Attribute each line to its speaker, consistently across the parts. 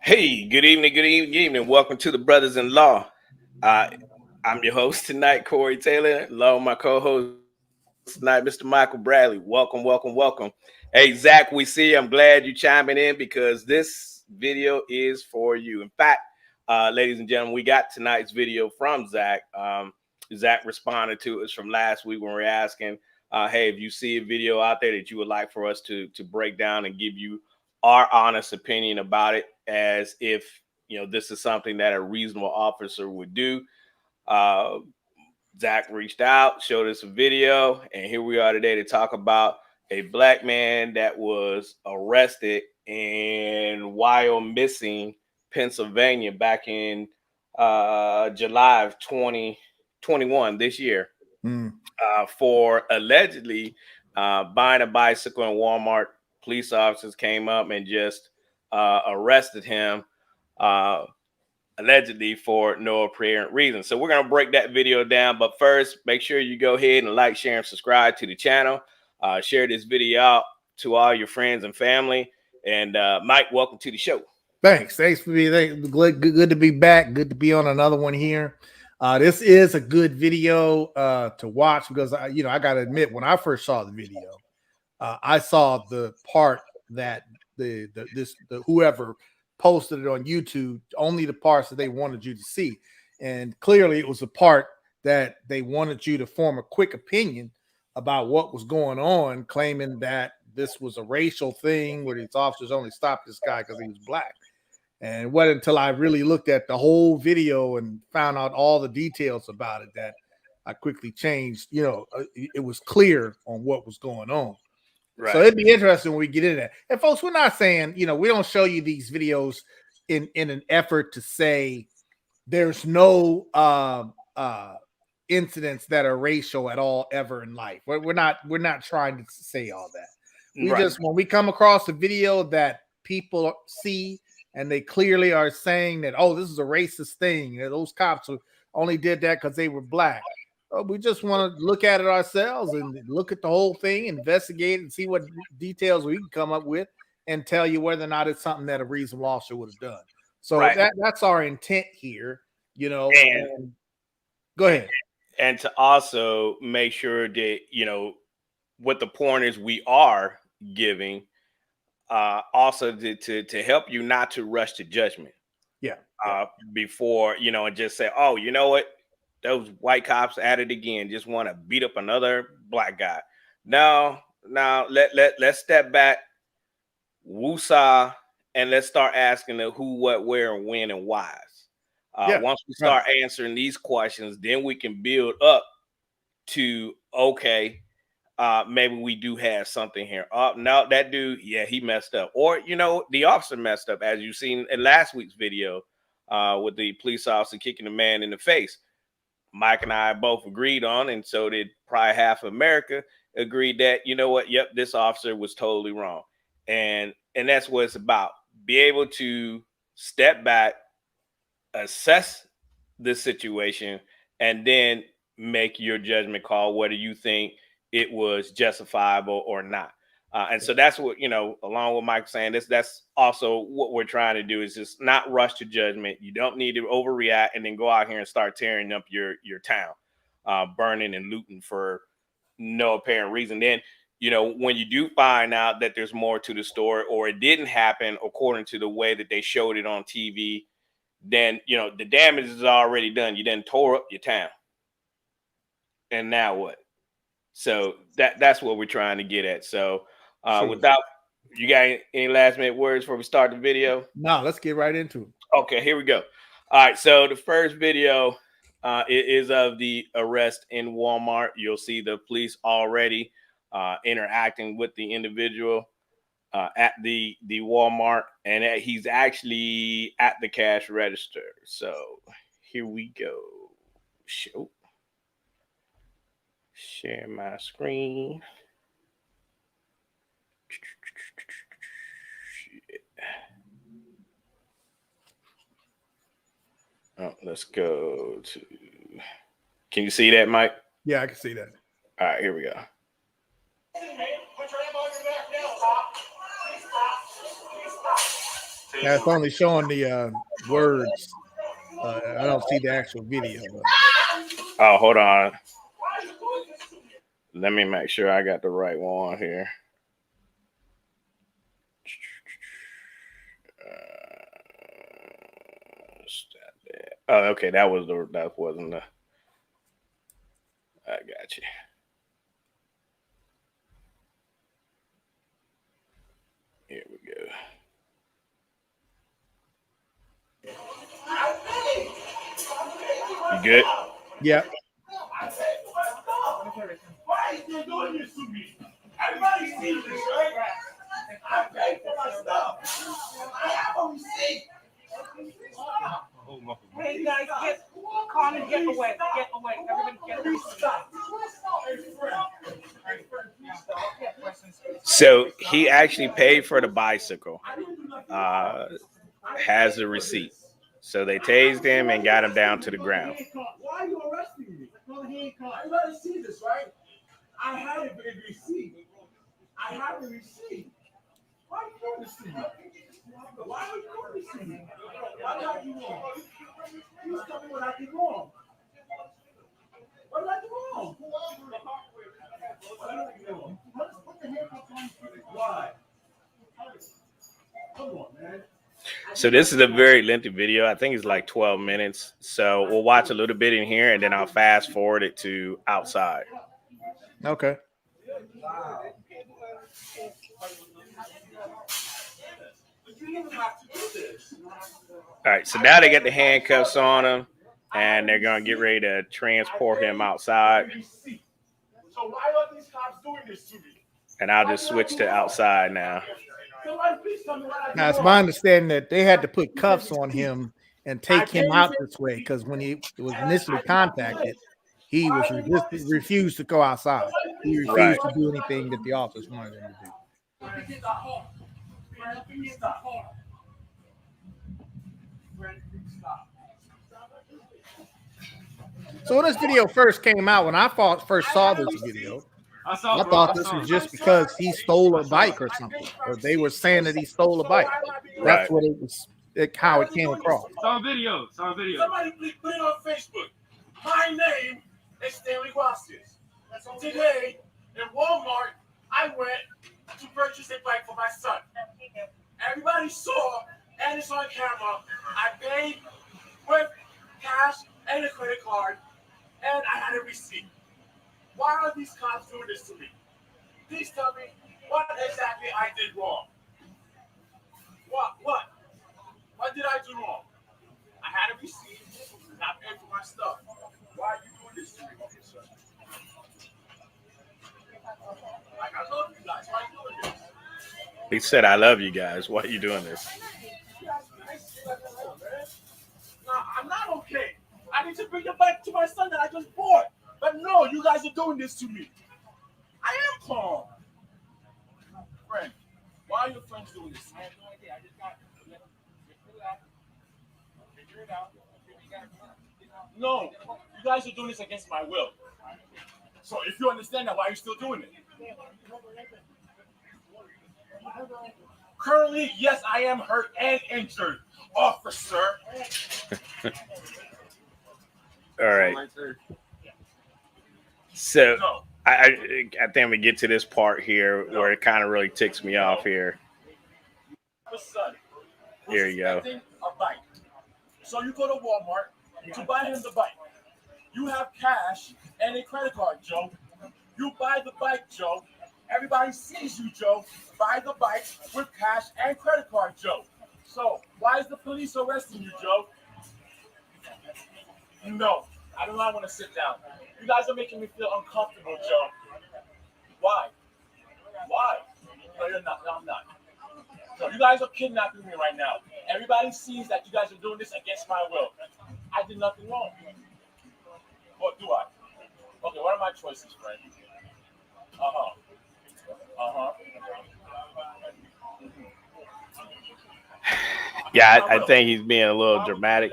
Speaker 1: Hey, good evening, good evening, good evening. Welcome to the Brothers-in-law. Uh, I'm your host tonight, Corey Taylor, along with my co-host tonight, Mr. Michael Bradley. Welcome, welcome, welcome. Hey, Zach, we see you. I'm glad you chiming in because this video is for you. In fact, ladies and gentlemen, we got tonight's video from Zach. Zach responded to us from last week when we were asking, hey, if you see a video out there that you would like for us to break down and give you our honest opinion about it, as if this is something that a reasonable officer would do. Uh, Zach reached out, showed us a video, and here we are today to talk about a black man that was arrested in Wyoming, Pennsylvania, back in July of 2021 this year,
Speaker 2: Mm.
Speaker 1: for allegedly buying a bicycle in Walmart. Police officers came up and just arrested him. Uh, Allegedly for no apparent reason. So we're gonna break that video down. But first, make sure you go ahead and like, share, and subscribe to the channel. Share this video out to all your friends and family. And Mike, welcome to the show.
Speaker 2: Thanks for being good to be back. Good to be on another one here. This is a good video to watch because I got to admit, when I first saw the video, I saw the part that the whoever posted it on YouTube, only the parts that they wanted you to see, and clearly it was a part that they wanted you to form a quick opinion about what was going on, claiming that this was a racial thing where these officers only stopped this guy because he was black. And it wasn't until I really looked at the whole video and found out all the details about it that I quickly changed. It was clear on what was going on.
Speaker 1: Right.
Speaker 2: So it'd be interesting when we get into that. And folks, we're not saying, we don't show you these videos in an effort to say there's no incidents that are racial at all ever in life. We're not trying to say all that. We
Speaker 1: Right.
Speaker 2: just, when we come across a video that people see and they clearly are saying that, oh, this is a racist thing, those cops only did that because they were black. We just want to look at it ourselves and look at the whole thing, investigate and see what details we can come up with and tell you whether or not it's something that a reasonable officer would have done. So
Speaker 1: Right.
Speaker 2: that's our intent here,
Speaker 1: And
Speaker 2: go ahead.
Speaker 1: And to also make sure that what the pointers we are giving, also to help you not to rush to judgment.
Speaker 2: Yeah.
Speaker 1: Before, and just say, oh, you know what? Those white cops at it again, just want to beat up another black guy. No, now let's step back, woosah, and let's start asking the who, what, where, and when, and whys. Once we start answering these questions, then we can build up to, okay, maybe we do have something here. No, that dude, yeah, he messed up. Or, the officer messed up, as you've seen in last week's video, with the police officer kicking the man in the face. Mike and I both agreed on, and so did probably half of America, agreed that, you know what, yep, this officer was totally wrong. And that's what it's about. Be able to step back, assess the situation, and then make your judgment call whether you think it was justifiable or not. And so that's what, along with Mike saying, that's also what we're trying to do, is just not rush to judgment. You don't need to overreact and then go out here and start tearing up your town, burning and looting for no apparent reason. Then, when you do find out that there's more to the story, or it didn't happen according to the way that they showed it on TV, then the damage is already done. You then tore up your town, and now what? So that's what we're trying to get at. So without, you got any last minute words before we start the video?
Speaker 2: No, let's get right into it.
Speaker 1: Okay, here we go. All right, so the first video is of the arrest in Walmart. You'll see the police already interacting with the individual at the Walmart, and he's actually at the cash register. So here we go. Share my screen. Oh, let's go to. Can you see that, Mike?
Speaker 2: Yeah, I can see that.
Speaker 1: All right, here we go.
Speaker 2: Yeah, it's only showing the words. I don't see the actual video.
Speaker 1: Oh, hold on. Let me make sure I got the right one here. Oh, okay. That wasn't the. I got you. Here we go. You good?
Speaker 2: Yeah.
Speaker 3: Why are you doing this to me? Everybody sees this, right? I paid for my stuff. I have a receipt.
Speaker 4: Hey guys, Connor, get away. Get away. Everybody get away.
Speaker 1: So he actually paid for the bicycle. Has the receipt. So they tased him and got him down to the ground.
Speaker 3: Why are you arresting me? Everybody sees this, right? I have a receipt. I have a receipt. Why are you doing this to me? Why are you doing this to me? What did I do wrong? Please tell me what I did wrong. What did I do wrong? What did I do wrong? Put the handcuffs on. Why? Come on, man.
Speaker 1: So this is a very lengthy video. I think it's like 12 minutes. So we'll watch a little bit in here and then I'll fast forward it to outside.
Speaker 2: Okay.
Speaker 1: All right. So now they get the handcuffs on him and they're going to get ready to transport him outside.
Speaker 3: So why are these cops doing this to me?
Speaker 1: And I'll just switch to outside now.
Speaker 2: Now, it's my understanding that they had to put cuffs on him and take him out this way because when he was initially contacted, he was refused to go outside. He refused to do anything that the officers wanted him to do. So when this video first came out, when I first saw this video, I thought this was just because he stole a bike or something, or they were saying that he stole a bike. That's what it was. How it came across.
Speaker 3: Saw video. Somebody put it on Facebook. My name is Stanley Vasquez. Today in Walmart, I went to purchase a bike for my son. Everybody saw, and it's on camera. I paid with cash and a credit card, and I had a receipt. Why are these cops doing this to me? Please tell me what exactly I did wrong. What? What did I do wrong? I had a receipt and I paid for my stuff. Why are you doing this to me, officer? Like, I love you guys. Why are you doing this?
Speaker 1: He said, I love you guys. Why are you doing this?
Speaker 3: No, I'm not okay. I need to bring the bike to my son that I just bought. But no, you guys are doing this to me. I am calm. Friend, why are your friends doing this? I have no idea. I just got figure it out. No, you guys are doing this against my will. So if you understand that, why are you still doing it? Currently, yes, I am hurt and injured, officer.
Speaker 1: All right. So I think we get to this part here where it kind of really ticks me off here. Here you go.
Speaker 3: A bike. So you go to Walmart to buy him the bike. You have cash and a credit card, Joe. You buy the bike, Joe. Everybody sees you, Joe. Buy the bike with cash and credit card, Joe. So why is the police arresting you, Joe? No, I do not want to sit down. You guys are making me feel uncomfortable, Joe. Why? Why? No, you're not. No, I'm not. So you guys are kidnapping me right now. Everybody sees that you guys are doing this against my will. I did nothing wrong. Or do I? Okay, what are my choices, friend?
Speaker 1: Yeah, I think he's being a little dramatic.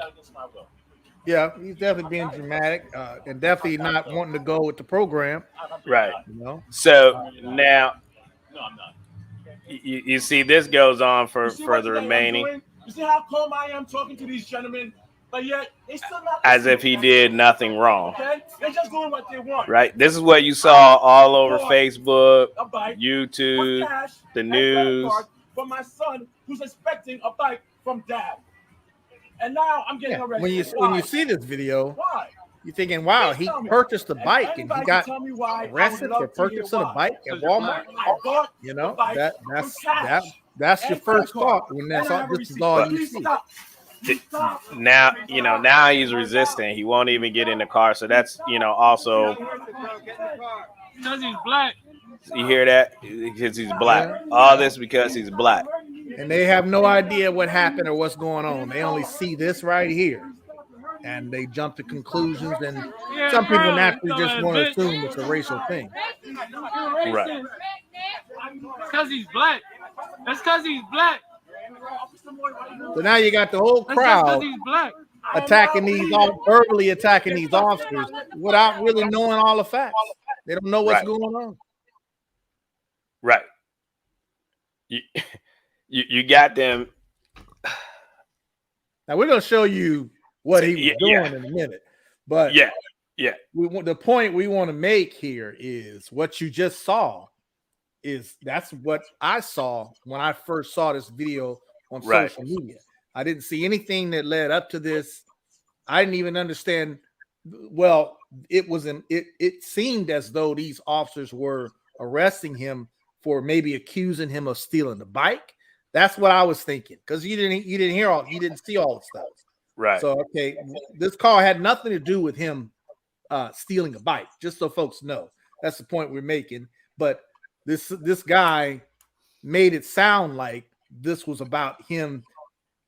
Speaker 2: Yeah, he's definitely being dramatic and definitely not wanting to go with the program.
Speaker 1: Right.
Speaker 2: You know?
Speaker 1: So now, you see this goes on for the remaining.
Speaker 3: You see how calm I am talking to these gentlemen, but yet they still not
Speaker 1: as if he did nothing wrong.
Speaker 3: Okay, they're just doing what they want.
Speaker 1: Right. This is what you saw all over Facebook,
Speaker 3: A bike
Speaker 1: YouTube,
Speaker 3: with cash
Speaker 1: the
Speaker 3: and credit
Speaker 1: news.
Speaker 3: card for my son who's expecting a bike from dad. And now I'm getting arrested.
Speaker 2: When you see this video,
Speaker 3: why?
Speaker 2: you're thinking, wow, he purchased a bike and he got arrested for purchasing a bike at Walmart. You know, that's your first thought when this is all you see.
Speaker 1: Now, you know, now he's resisting. He won't even get in the car. So that's, you know, also
Speaker 5: because he's black.
Speaker 1: You hear that? Because he's black. All this because he's black.
Speaker 2: And they have no idea what happened or what's going on. They only see this right here. And they jump to conclusions. And some people naturally just want to assume it's a racial thing.
Speaker 1: Right.
Speaker 5: Because he's black. That's because he's black.
Speaker 2: So now you got the whole crowd attacking verbally attacking these officers without really knowing all the facts. They don't know what's going on.
Speaker 1: Right. You got them.
Speaker 2: Now we're going to show you what he was doing in a minute. But the point we want to make here is what you just saw that's what I saw when I first saw this video on social media. I didn't see anything that led up to this. I didn't even understand. Well, it seemed as though these officers were arresting him for maybe accusing him of stealing the bike. That's what I was thinking, because you didn't see all the stuff.
Speaker 1: Right.
Speaker 2: So okay, this call had nothing to do with him stealing a bike, just so folks know. That's the point we're making. But this guy made it sound like this was about him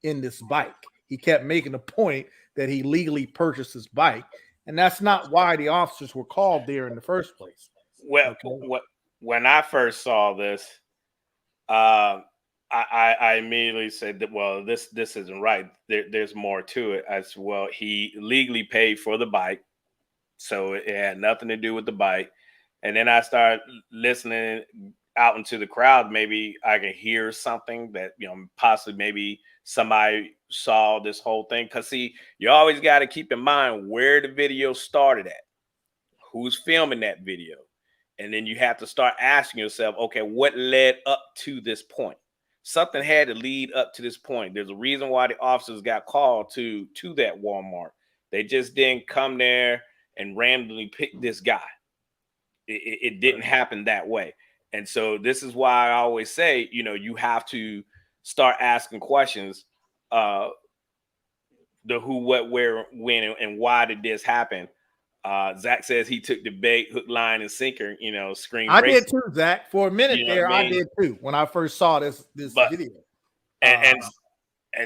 Speaker 2: in this bike. He kept making a point that he legally purchased his bike, and that's not why the officers were called there in the first place.
Speaker 1: Well, when I first saw this, I immediately said that, well, this isn't right. There's more to it. As well, he legally paid for the bike, so it had nothing to do with the bike. And then I started listening out into the crowd. Maybe I could hear something that, you know, possibly maybe somebody saw this whole thing. Because see, you always got to keep in mind where the video started at, who's filming that video, and then you have to start asking yourself, okay, what led up to this point? Something had to lead up to this point. There's a reason why the officers got called to that Walmart. They just didn't come there and randomly pick this guy. It didn't happen that way. And so this is why I always say, you know, you have to start asking questions. The who, what, where, when, and why did this happen? Zach says he took the bait, hook, line, and sinker, you know, screen.
Speaker 2: I did too, Zach. For a minute there, I did too when I first saw this video.
Speaker 1: And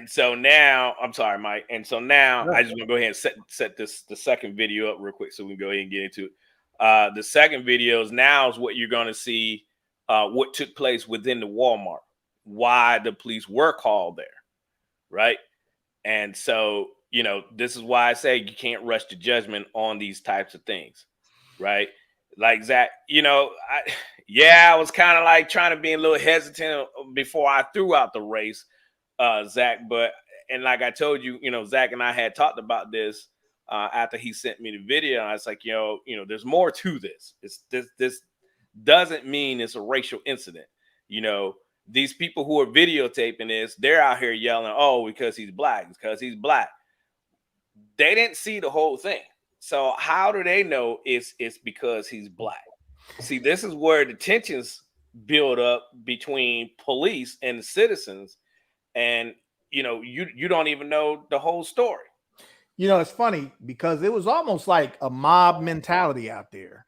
Speaker 1: so now, I'm sorry, Mike. And so now I just want to go ahead and set the second video up real quick so we can go ahead and get into it. The second video is what you're going to see what took place within the Walmart, why the police were called there, right? And so, you know, this is why I say you can't rush to judgment on these types of things, right? Like Zach, you know, I was kind of like trying to be a little hesitant before I threw out the race, Zach. But, and like I told you, you know, Zach and I had talked about this after he sent me the video. And I was like, you know, there's more to this. This doesn't mean it's a racial incident. You know, these people who are videotaping this, they're out here yelling, oh, because he's black, because he's black. They didn't see the whole thing. So how do they know it's because he's black? See, this is where the tensions build up between police and the citizens. And, you know, you don't even know the whole story.
Speaker 2: You know, it's funny because it was almost like a mob mentality out there.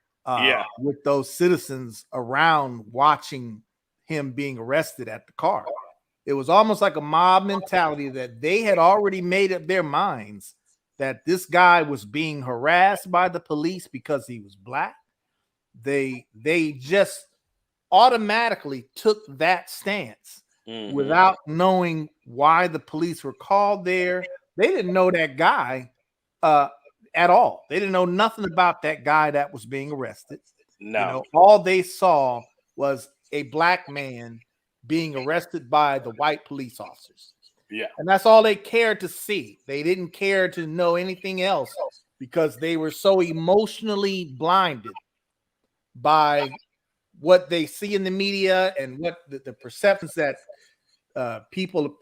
Speaker 2: With those citizens around watching him being arrested at the car. It was almost like a mob mentality that they had already made up their minds that this guy was being harassed by the police because he was black. They just automatically took that stance without knowing why the police were called there. They didn't know that guy at all. They didn't know nothing about that guy that was being arrested.
Speaker 1: No.
Speaker 2: You know, all they saw was a black man being arrested by the white police officers.
Speaker 1: Yeah.
Speaker 2: And that's all they cared to see. They didn't care to know anything else because they were so emotionally blinded by what they see in the media and what the perceptions that people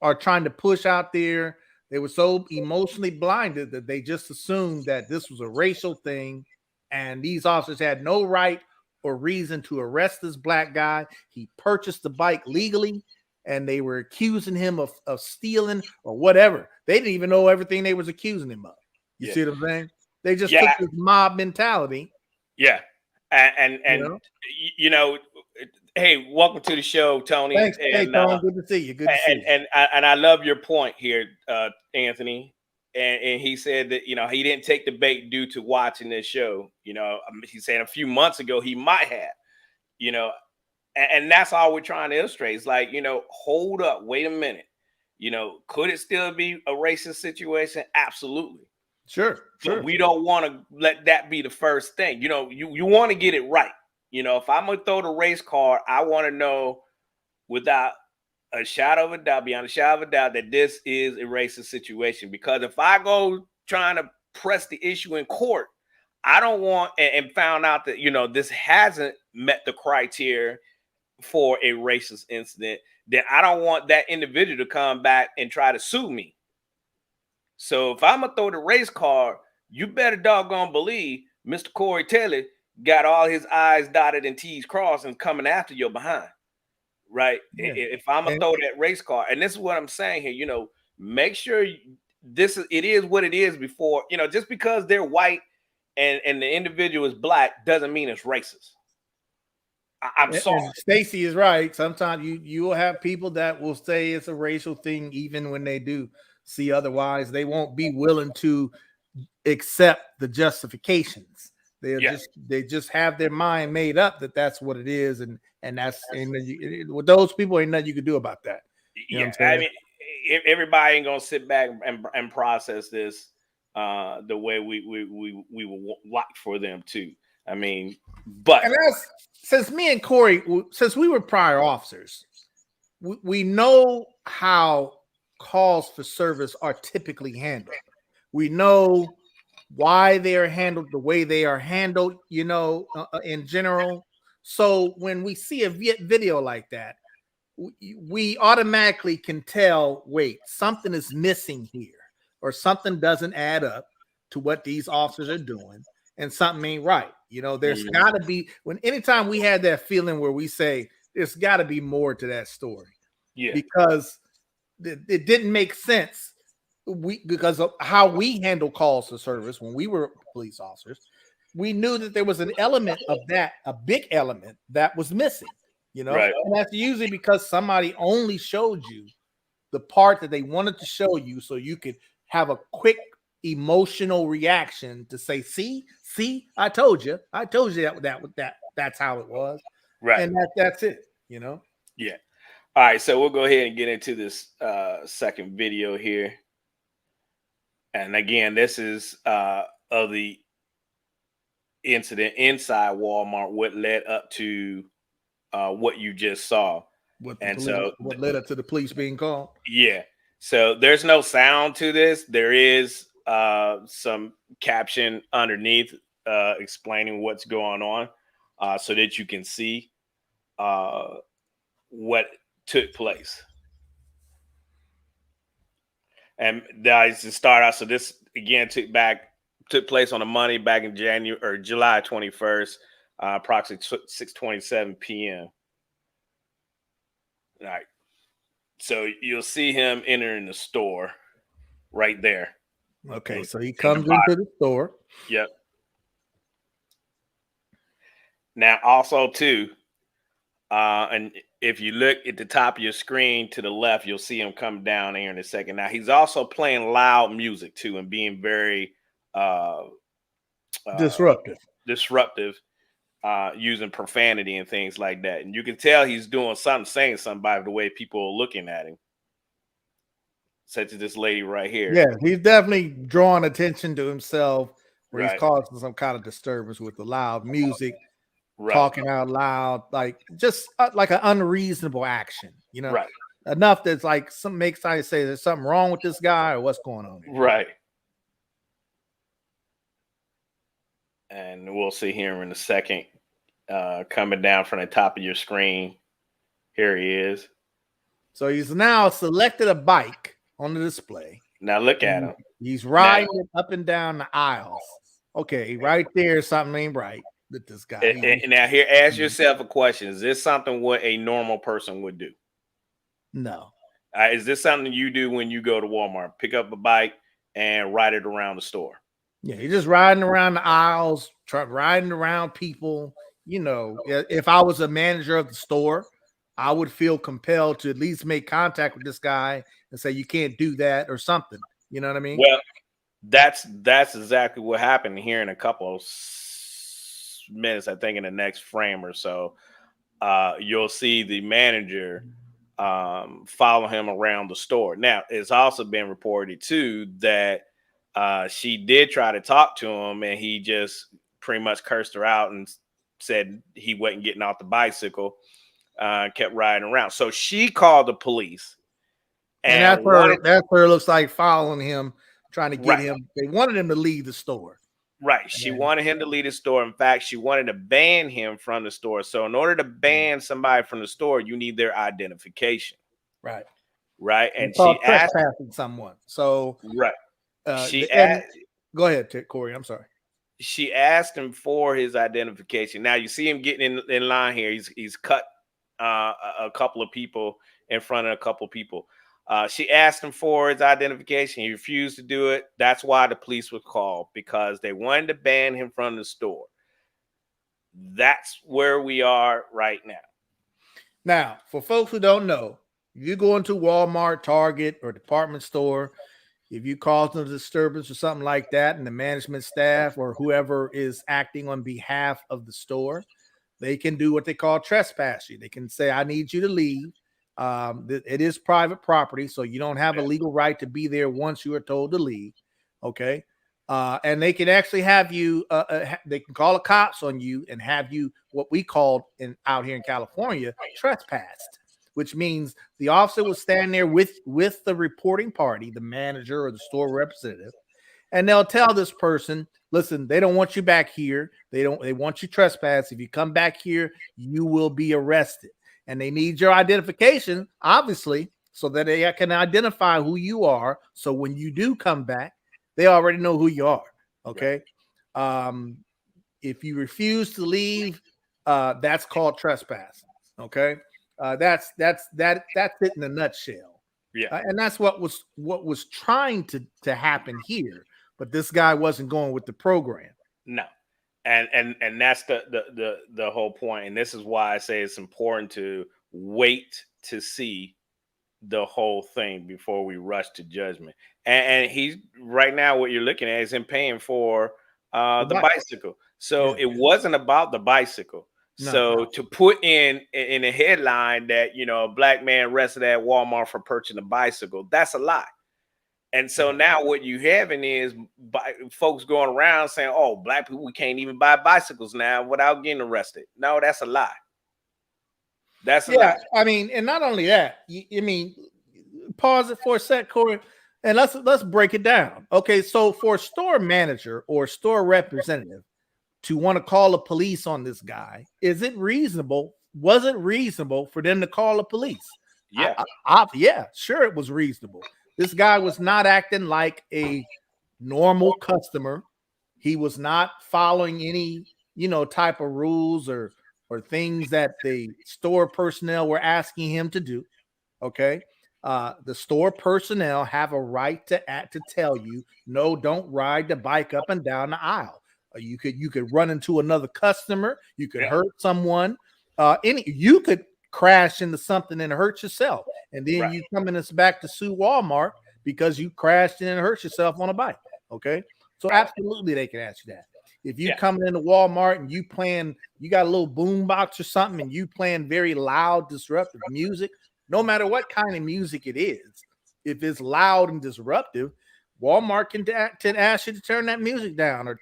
Speaker 2: are trying to push out there. They were so emotionally blinded that they just assumed that this was a racial thing, and these officers had no right or reason to arrest this black guy. He purchased the bike legally, and they were accusing him of stealing or whatever. They didn't even know everything they was accusing him of. You see what I'm saying? They just took this mob mentality.
Speaker 1: Yeah. And you know, hey, welcome to the show, Tony.
Speaker 2: Thanks.
Speaker 1: And,
Speaker 2: hey, Tony, good to see you. Good to see you.
Speaker 1: And I love your point here, Anthony. And he said that, you know, he didn't take the bait due to watching this show. You know, he said a few months ago he might have, you know, and that's all we're trying to illustrate. It's like, you know, hold up, wait a minute. You know, could it still be a racist situation? Absolutely.
Speaker 2: Sure.
Speaker 1: But we don't want to let that be the first thing. You know, you want to get it right. You know, if I'm going to throw the race card, I want to know without a shadow of a doubt, beyond a shadow of a doubt, that this is a racist situation. Because if I go trying to press the issue in court, I don't want and found out that, you know, this hasn't met the criteria for a racist incident, then I don't want that individual to come back and try to sue me. So if I'm gonna throw the race card, you better doggone believe Mr. Corey Taylor got all his I's dotted and T's crossed and coming after your behind. Right. Yeah. If I'm gonna throw that race card, and this is what I'm saying here, you know, make sure it is what it is before, you know, just because they're white and the individual is black doesn't mean it's racist. I'm sorry.
Speaker 2: Stacy is right. Sometimes you will have people that will say it's a racial thing, even when they do see otherwise. They won't be willing to accept the justifications. They just have their mind made up that that's what it is, and with those people, ain't nothing you can do about that. You know what I'm saying?
Speaker 1: I mean, everybody ain't gonna sit back and process this the way we would like for them to. I mean, but
Speaker 2: since me and Corey, since we were prior officers, we know how calls for service are typically handled. We know why they are handled the way they are handled, you know, in general. So when we see a video like that, we automatically can tell, wait, something is missing here, or something doesn't add up to what these officers are doing, and something ain't right. You know, there's got to be, anytime we had that feeling where we say there's got to be more to that story.
Speaker 1: Yeah,
Speaker 2: because it didn't make sense. Because of how we handle calls to service when we were police officers, we knew that there was an element of that, a big element that was missing, you know,
Speaker 1: right.
Speaker 2: And that's usually because somebody only showed you the part that they wanted to show you so you could have a quick emotional reaction to say, see, I told you that's how it was.
Speaker 1: Right.
Speaker 2: And that's it, you know?
Speaker 1: Yeah. All right. So we'll go ahead and get into this second video here. And again, this is of the incident inside Walmart, what led up to what you just saw.
Speaker 2: What led up to the police being called?
Speaker 1: Yeah. So there's no sound to this. There is some caption underneath explaining what's going on so that you can see what took place. And guys, to start out, so this again took place on a Monday back in January or July 21st, approximately 6:27 p.m. All right. So you'll see him entering the store right there.
Speaker 2: Okay, so he comes into the store.
Speaker 1: Yep. Now, also too, and if you look at the top of your screen to the left, you'll see him come down here in a second. Now, he's also playing loud music too, and being very
Speaker 2: disruptive,
Speaker 1: using profanity and things like that. And you can tell he's doing something, saying something by the way people are looking at him. Such as this lady right here.
Speaker 2: Yeah, he's definitely drawing attention to himself where
Speaker 1: Right.
Speaker 2: he's causing some kind of disturbance with the loud music,
Speaker 1: right.
Speaker 2: talking out loud, like just like an unreasonable action, you know.
Speaker 1: Right.
Speaker 2: enough that's like some makes I say there's something wrong with this guy or what's going on here.
Speaker 1: Right. And we'll see here in a second, coming down from the top of your screen. Here he is.
Speaker 2: So he's now selected a bike on the display.
Speaker 1: Now look at him.
Speaker 2: He's riding it up and down the aisles. Okay, right there, something ain't right with this guy.
Speaker 1: Now here, ask yourself a question: is this something what a normal person would do?
Speaker 2: No.
Speaker 1: Is this something you do when you go to Walmart? Pick up a bike and ride it around the store?
Speaker 2: Yeah, you're just riding around the aisles, riding around people. You know, if I was a manager of the store, I would feel compelled to at least make contact with this guy and say, you can't do that or something. You know what I mean?
Speaker 1: Well, that's exactly what happened here in a couple of minutes. I think in the next frame or so, you'll see the manager follow him around the store. Now, it's also been reported too that she did try to talk to him, and he just pretty much cursed her out and said he wasn't getting off the bicycle. Kept riding around. So she called the police.
Speaker 2: And that's where looks like following him, trying to get him. They wanted him to leave the store.
Speaker 1: Right. She wanted him to leave the store. In fact, she wanted to ban him from the store. So in order to ban somebody from the store, you need their identification.
Speaker 2: Right.
Speaker 1: Right. And she asked
Speaker 2: someone. So
Speaker 1: she asked.
Speaker 2: Go ahead, Corey. I'm sorry.
Speaker 1: She asked him for his identification. Now you see him getting in line here. He's cut a couple of people in front of a couple of people. She asked him for his identification. He refused to do it. That's why the police were called, because they wanted to ban him from the store. That's where we are right now.
Speaker 2: Now, for folks who don't know, if you go into Walmart, Target, or department store, if you cause a disturbance or something like that, and the management staff or whoever is acting on behalf of the store, they can do what they call trespassing. They can say, I need you to leave. It is private property, so you don't have a legal right to be there once you are told to leave. Okay. And they can actually have you, they can call the cops on you and have you, what we call out here in California, trespassed, which means the officer will stand there with the reporting party, the manager or the store representative, and they'll tell this person, listen, they don't want you back here. They want you trespassed. If you come back here, you will be arrested. And they need your identification, obviously, so that they can identify who you are. So when you do come back, they already know who you are. Okay. If you refuse to leave, that's called trespassing. Okay. That's it in a nutshell.
Speaker 1: Yeah.
Speaker 2: And that's what was trying to happen here. But this guy wasn't going with the program.
Speaker 1: No. And that's the whole point. And this is why I say it's important to wait to see the whole thing before we rush to judgment. And he's right now, what you're looking at is him paying for the bicycle. So it wasn't about the bicycle. No, so to put in a headline that, a black man arrested at Walmart for purchasing a bicycle, that's a lie. And so now what you having is folks going around saying, oh, black people, we can't even buy bicycles now without getting arrested. No, that's a lie. That's a lie.
Speaker 2: I mean, and not only that, pause it for a sec, Corey, and let's break it down. Okay, so for a store manager or store representative to want to call the police on this guy, is it reasonable? Was it reasonable for them to call the police?
Speaker 1: Yeah.
Speaker 2: Yeah, sure, it was reasonable. This guy was not acting like a normal customer. He was not following any, type of rules or things that the store personnel were asking him to do. Okay. The store personnel have a right to tell you, no, don't ride the bike up and down the aisle. You could run into another customer. You could hurt someone. You could crash into something and hurt yourself. And then you come in this back to sue Walmart because you crashed in and hurt yourself on a bike. Okay. So absolutely they can ask you that. If you come into Walmart and you got a little boom box or something and you playing very loud, disruptive music, no matter what kind of music it is, if it's loud and disruptive, Walmart can ask you to turn that music down or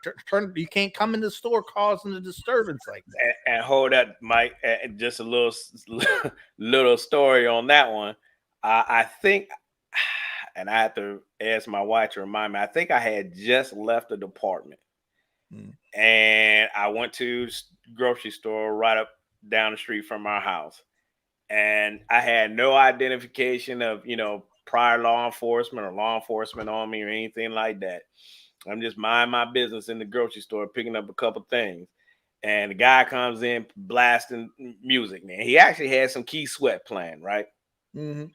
Speaker 2: you can't come in the store causing a disturbance like that.
Speaker 1: And hold that, Mike, just a little story on that one. I think, and I have to ask my wife to remind me. I think I had just left the department, and I went to grocery store right up down the street from our house, and I had no identification of prior law enforcement or law enforcement on me or anything like that. I'm just mind my business in the grocery store, picking up a couple things. And the guy comes in blasting music, man. He actually had some Key Sweat playing, right?
Speaker 2: Mm-hmm.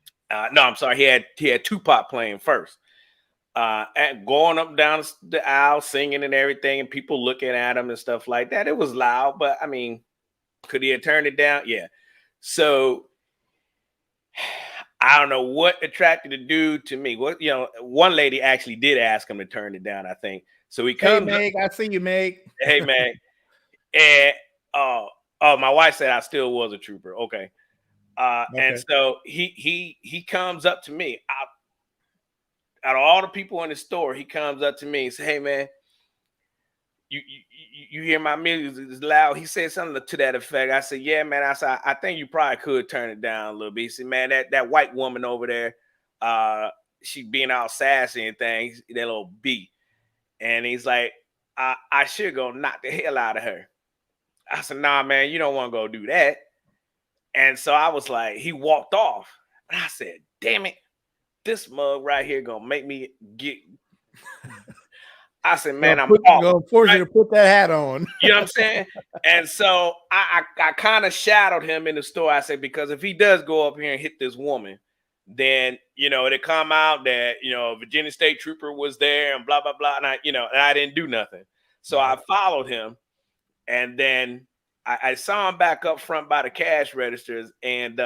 Speaker 1: No, I'm sorry. He had Tupac playing first. And going up down the aisle, singing and everything, and people looking at him and stuff like that. It was loud, but I mean, could he have turned it down? Yeah. So I don't know what attracted the dude to me. What one lady actually did ask him to turn it down, I think. So he
Speaker 2: Hey,
Speaker 1: comes.
Speaker 2: Meg, I see you, Meg.
Speaker 1: Hey, man. And oh, my wife said I still was a trooper. Okay. And so he comes up to me. Out of all the people in the store, he comes up to me and says, "Hey, man, you hear my music is loud." He said something to that effect. I said, "Yeah, man." I said, "I think you probably could turn it down a little bit." He said, "Man, that white woman over there, she being all sassy and things, that little B." And he's like, I should go knock the hell out of her." I said, "Nah, man, you don't want to go do that." And so I was like, he walked off. And I said, "Damn it, this mug right here gonna make me get." I said, "Man, I'm
Speaker 2: gonna force you to put that hat on."
Speaker 1: You know what I'm saying? And so I kind of shadowed him in the store. I said, because if he does go up here and hit this woman, then it come out that Virginia State Trooper was there and blah blah blah, and I didn't do nothing. So I followed him, and then I saw him back up front by the cash registers, and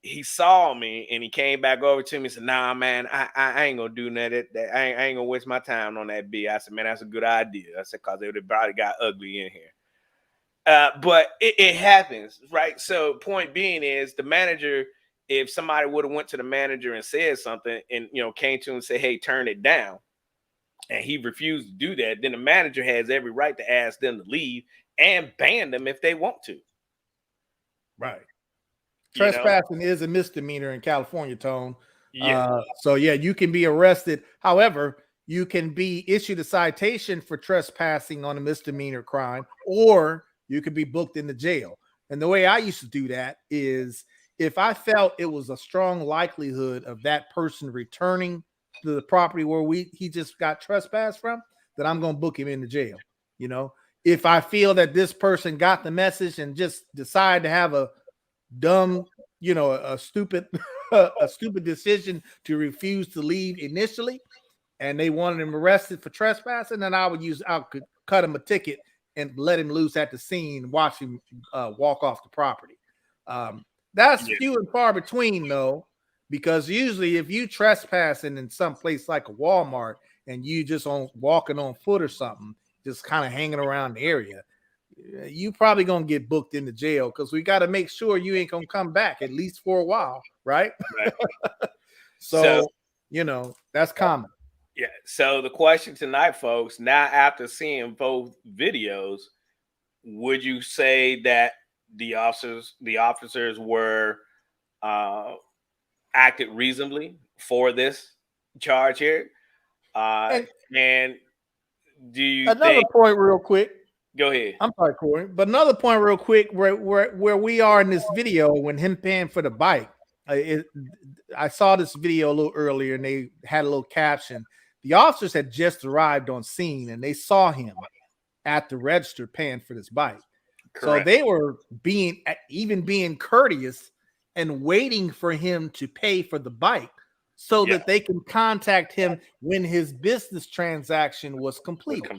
Speaker 1: he saw me and he came back over to me and said, "Nah, man, I ain't gonna do that. I ain't gonna waste my time on that B." I said, "Man, that's a good idea." I said, "Cause they would have probably got ugly in here." But it happens, right? So point being is the manager, if somebody would have went to the manager and said something and came to him and said, "Hey, turn it down," and he refused to do that, then the manager has every right to ask them to leave and ban them if they want to.
Speaker 2: Right. Trespassing is a misdemeanor in California, Tone.
Speaker 1: Yeah.
Speaker 2: So yeah, you can be arrested. However, you can be issued a citation for trespassing on a misdemeanor crime, or you could be booked into jail. And the way I used to do that is, if I felt it was a strong likelihood of that person returning to the property where he just got trespassed from, then I'm going to book him into jail. If I feel that this person got the message and just decided to have a dumb, a stupid decision to refuse to leave initially, and they wanted him arrested for trespassing, then I could cut him a ticket and let him loose at the scene, watch him walk off the property. That's few and far between, though, because usually if you trespassing in some place like a Walmart and you just walking on foot or something, just kind of hanging around the area, you probably gonna get booked into jail, because we got to make sure you ain't gonna come back, at least for a while, right? So that's common.
Speaker 1: Yeah. So the question tonight, folks, now after seeing both videos, would you say that the officers were acted reasonably for this charge here? And do you
Speaker 2: another point real quick?
Speaker 1: Go ahead.
Speaker 2: I'm sorry, Corey, but another point real quick, where we are in this video when him paying for the bike. I saw this video a little earlier and they had a little caption. The officers had just arrived on scene and they saw him at the register paying for this bike. Correct. So they were being courteous and waiting for him to pay for the bike so that they can contact him when his business transaction was completed.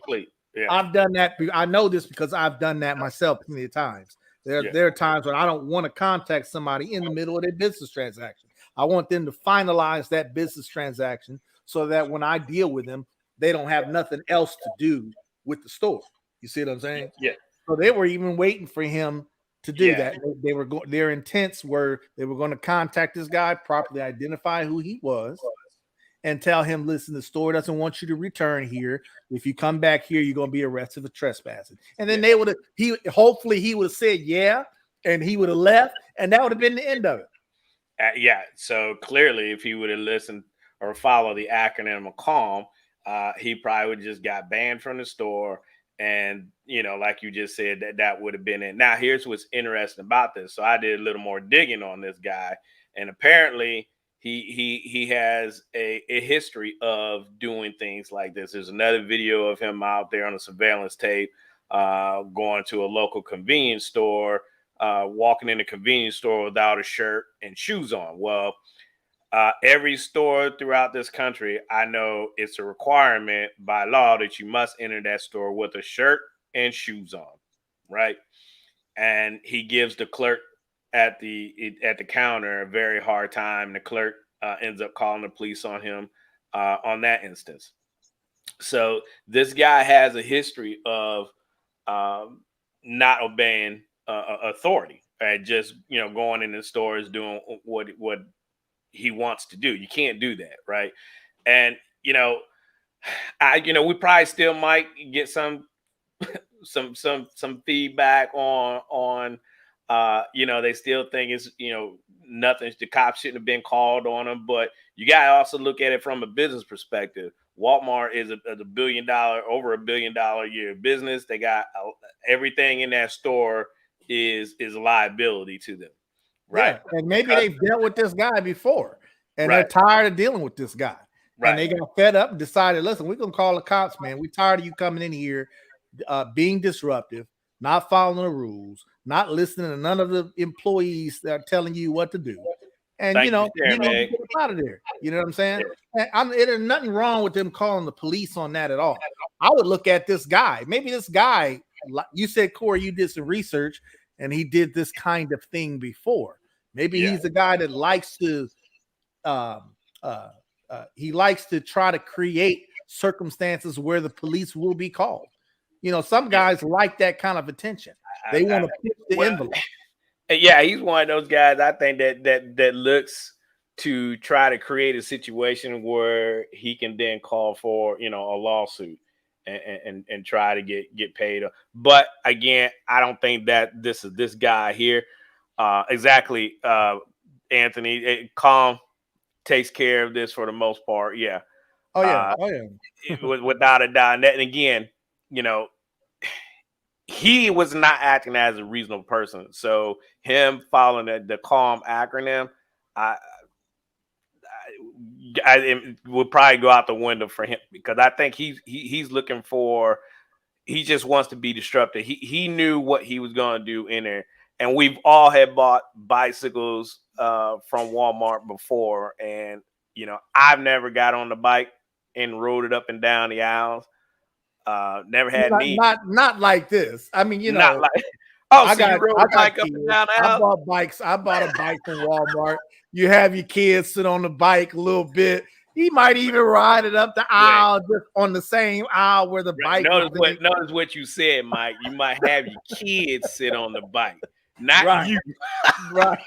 Speaker 1: Yeah.
Speaker 2: I've done that. I know this because I've done that myself plenty of times. There are times when I don't want to contact somebody in the middle of their business transaction. I want them to finalize that business transaction so that when I deal with them, they don't have nothing else to do with the store. You see what I'm saying?
Speaker 1: Yeah.
Speaker 2: So they were even waiting for him to do that. They were their intents were they were going to contact this guy, properly identify who he was, and tell him, "Listen, the store doesn't want you to return here. If you come back here, you're going to be arrested for trespassing." And then they hopefully he would have said, "Yeah," and he would have left, and that would have been the end of it.
Speaker 1: Yeah. So clearly, if he would have listened or followed the acronym of CALM, he probably would just got banned from the store. And like you just said, that would have been it. Now, here's what's interesting about this. So I did a little more digging on this guy, and apparently he has a history of doing things like this. There's another video of him out there on a surveillance tape, going to a local convenience store, walking in a convenience store without a shirt and shoes on. Well, every store throughout this country, I know it's a requirement by law that you must enter that store with a shirt and shoes on, right? And he gives the clerk at the counter a very hard time. The clerk ends up calling the police on him on that instance. So this guy has a history of not obeying authority, right? Just going in the stores doing what he wants to do. You can't do that, right? And we probably still might get some feedback on they still think it's nothing. The cops shouldn't have been called on them, but you got to also look at it from a business perspective. Walmart is over $1 billion a year business. They got everything in that store is a liability to them, right?
Speaker 2: Yeah. And maybe they've dealt with this guy before, and
Speaker 1: Right.
Speaker 2: they're tired of dealing with this guy.
Speaker 1: Right.
Speaker 2: And they got fed up and decided, listen, we're gonna call the cops, man. We're tired of you coming in here, being disruptive, not following the rules, not listening to none of the employees that are telling you what to do. And
Speaker 1: Thank you,
Speaker 2: get out of there. You know what I'm saying? And there's nothing wrong with them calling the police on that at all. I would look at this guy. Maybe this guy, like you said, Corey, you did some research and he did this kind of thing before. Maybe he's a guy that likes to he likes to try to create circumstances where the police will be called. Some guys like that kind of attention. They want to push the envelope.
Speaker 1: Yeah, he's one of those guys, I think, that looks to try to create a situation where he can then call for a lawsuit and try to get paid. But again, I don't think that this is this guy here. Exactly, Anthony. Calm takes care of this for the most part. Yeah.
Speaker 2: Oh yeah.
Speaker 1: Without a doubt. And again, he was not acting as a reasonable person. So him following the CALM acronym, it would probably go out the window for him, because I think he's looking for, he just wants to be disruptive. He knew what he was going to do in there. And we've all had bought bicycles from Walmart before. And, I've never got on the bike and rode it up and down the aisles. Never had
Speaker 2: not like this. I mean,
Speaker 1: not like, I
Speaker 2: bought bikes. I bought a bike from Walmart. You have your kids sit on the bike a little bit. He might even ride it up the aisle, just on the same aisle where the bike.
Speaker 1: Notice what you said, Mike. You might have your kids sit on the bike, not you.
Speaker 2: Right.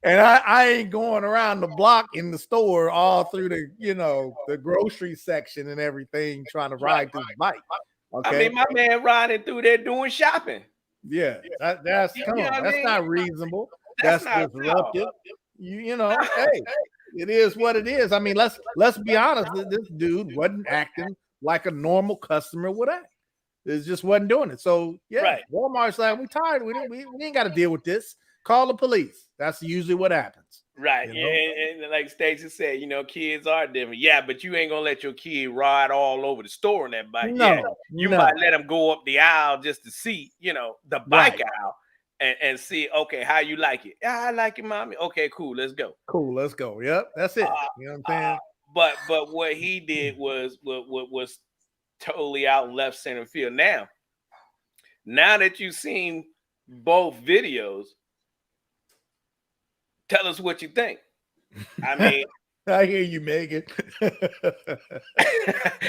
Speaker 2: And I ain't going around the block in the store all through the grocery section and everything trying to ride this bike. Okay.
Speaker 1: I mean, my man riding through there doing shopping.
Speaker 2: Yeah, that's not reasonable. That's disruptive. Hey, it is what it is. I mean, let's be honest. This dude wasn't acting like a normal customer would act. It just wasn't doing it. So Walmart's like, we tired. We ain't got to deal with this. Call the police. That's usually what happens.
Speaker 1: Right. And like Stacey said, kids are different. Yeah, but you ain't gonna let your kid ride all over the store on that bike.
Speaker 2: No,
Speaker 1: you might let them go up the aisle just to see, the bike aisle and see, okay, how you like it. Yeah, I like it, mommy. Okay, cool. Let's go.
Speaker 2: Cool, let's go. Yep, that's it. You know what I'm saying?
Speaker 1: But what he did was totally out in left center field. Now that you've seen both videos, tell us what you think. I mean,
Speaker 2: I hear you, Megan.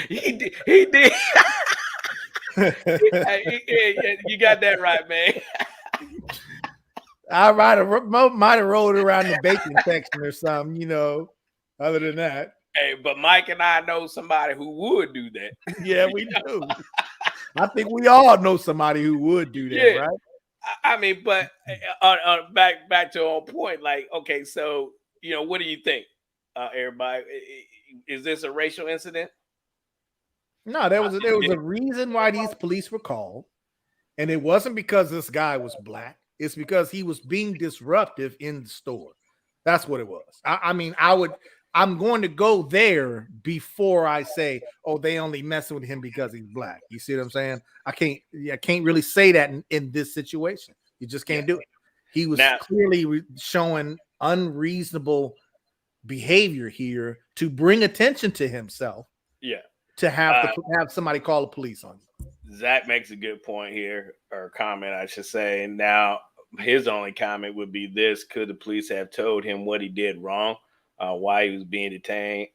Speaker 1: He did. You got that right, man.
Speaker 2: I might have rolled around the bacon section or something, other than that.
Speaker 1: Hey, but Mike and I know somebody who would do that.
Speaker 2: Yeah, we do. I think we all know somebody who would do that, right?
Speaker 1: I mean, but back to on point. Like, okay, so what do you think, everybody? Is this a racial incident?
Speaker 2: No, there was a reason why these police were called, and it wasn't because this guy was black. It's because he was being disruptive in the store. That's what it was. I mean, I'm going to go there before I say, oh, they only messing with him because he's black. You see what I'm saying? I can't really say that in this situation. You just can't do it. He was
Speaker 1: Now,
Speaker 2: clearly showing unreasonable behavior here to bring attention to himself,
Speaker 1: yeah.
Speaker 2: to have somebody call the police on you.
Speaker 1: Zach makes a good point here, or comment, I should say. Now, his only comment would be this: could the police have told him what he did wrong, why he was being detained?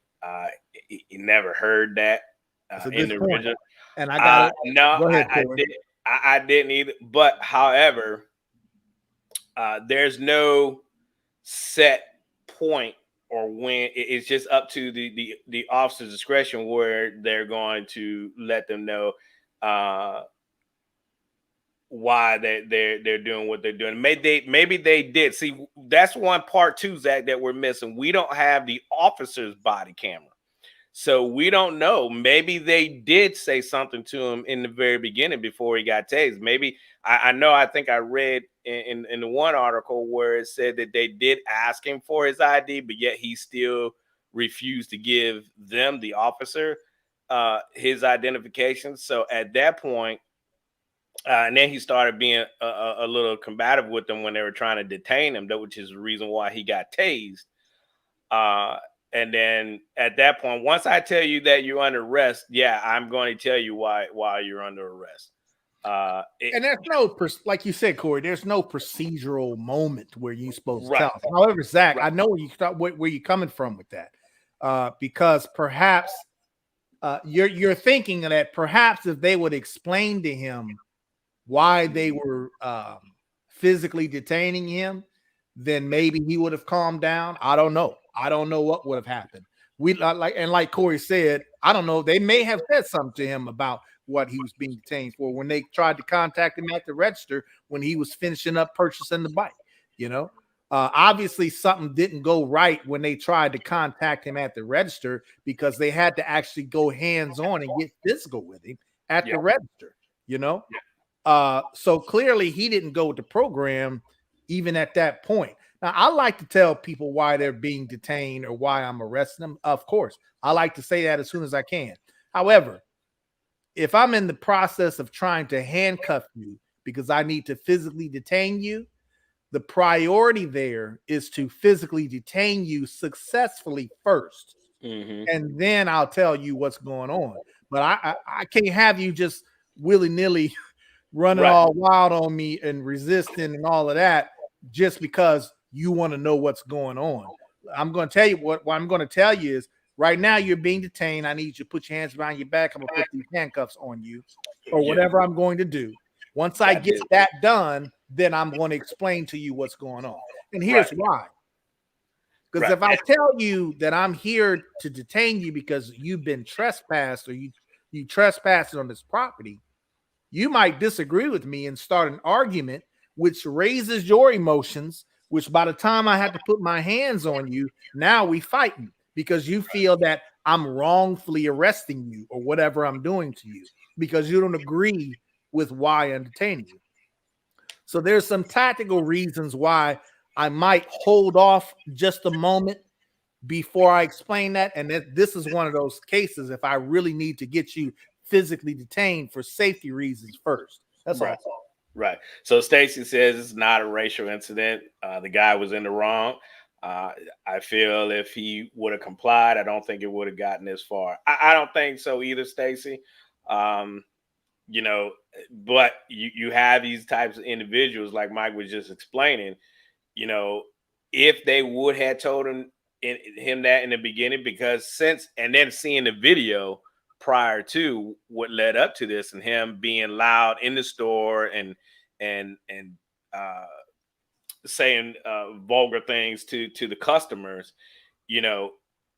Speaker 1: He never heard that
Speaker 2: That's a
Speaker 1: in
Speaker 2: good
Speaker 1: the
Speaker 2: point.
Speaker 1: original.
Speaker 2: And I got
Speaker 1: No,
Speaker 2: go ahead,
Speaker 1: I didn't either. But however, there's no set point or when. It's just up to the officer's discretion where they're going to let them know why they're doing what they're doing. Maybe they did. See, that's one part too, Zach, that we're missing. We don't have the officer's body camera. So we don't know. Maybe they did say something to him in the very beginning before he got tased. Maybe I know. I think I read in the one article where it said that they did ask him for his ID, but yet he still refused to give them, the officer, his identification. So at that point, and then he started being a little combative with them when they were trying to detain him, which is the reason why he got tased. And then at that point, once I tell you that you're under arrest, I'm going to tell you why you're under arrest.
Speaker 2: And there's no, like you said, Corey, there's no procedural moment where you're supposed to
Speaker 1: Right.
Speaker 2: tell us. However, Zach, I know where you're coming from with that, because perhaps you're thinking that perhaps if they would explain to him why they were physically detaining him, then maybe he would have calmed down. I don't know. I don't know what would have happened. Like Corey said, I don't know. They may have said something to him about what he was being detained for when they tried to contact him at the register when he was finishing up purchasing the bike. Obviously something didn't go right when they tried to contact him at the register, because they had to actually go hands-on and get physical with him at the register. So clearly he didn't go with the program even at that point. Now, I like to tell people why they're being detained or why I'm arresting them. Of course, I like to say that as soon as I can. However, if I'm in the process of trying to handcuff you because I need to physically detain you, the priority there is to physically detain you successfully first.
Speaker 1: Mm-hmm.
Speaker 2: And then I'll tell you what's going on. But I can't have you just willy-nilly running all wild on me and resisting and all of that just because you want to know what's going on. I'm going to tell you what I'm going to tell you is right now you're being detained. I need you to put your hands behind your back. I'm going to put these handcuffs on you or whatever I'm going to do. Once I get that done, then I'm going to explain to you what's going on. And here's why. Because if I tell you that I'm here to detain you because you've been trespassed or you trespassed on this property, you might disagree with me and start an argument, which raises your emotions, which by the time I have to put my hands on you, now we fighting because you feel that I'm wrongfully arresting you or whatever I'm doing to you because you don't agree with why I'm detaining you. So there's some tactical reasons why I might hold off just a moment before I explain that. And this is one of those cases if I really need to get you physically detained for safety reasons first. That's all.
Speaker 1: Right. So Stacy says it's not a racial incident. The guy was in the wrong. I feel if he would have complied, I don't think it would have gotten this far. I don't think so either, Stacy. But you have these types of individuals like Mike was just explaining, if they would have told him that in the beginning, because and then seeing the video prior to what led up to this and him being loud in the store and saying vulgar things to the customers,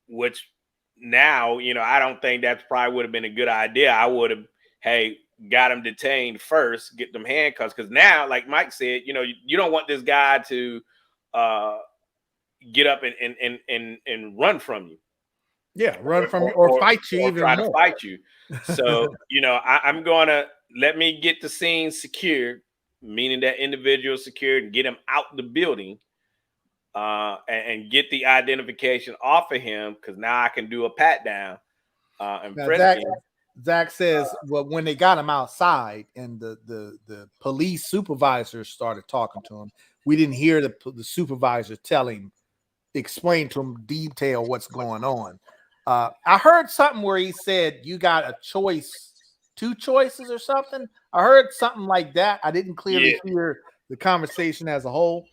Speaker 1: which now, I don't think that probably would have been a good idea. I would have, hey, got him detained first, get them handcuffs. Because now, like Mike said, you don't want this guy to get up and run from you.
Speaker 2: Yeah, run from you or fight you even
Speaker 1: try
Speaker 2: more.
Speaker 1: to fight you. So, I'm going to let me get the scene secured, meaning that individual secured, and get him out the building and get the identification off of him, because now I can do a pat down and
Speaker 2: Now,
Speaker 1: frisk him.
Speaker 2: Zach says, well, when they got him outside and the police supervisor started talking to him, we didn't hear the supervisor explain to him detail what's going on. I heard something where he said you got a choice, 2 choices or something. I heard something like that. I didn't clearly hear the conversation as a whole.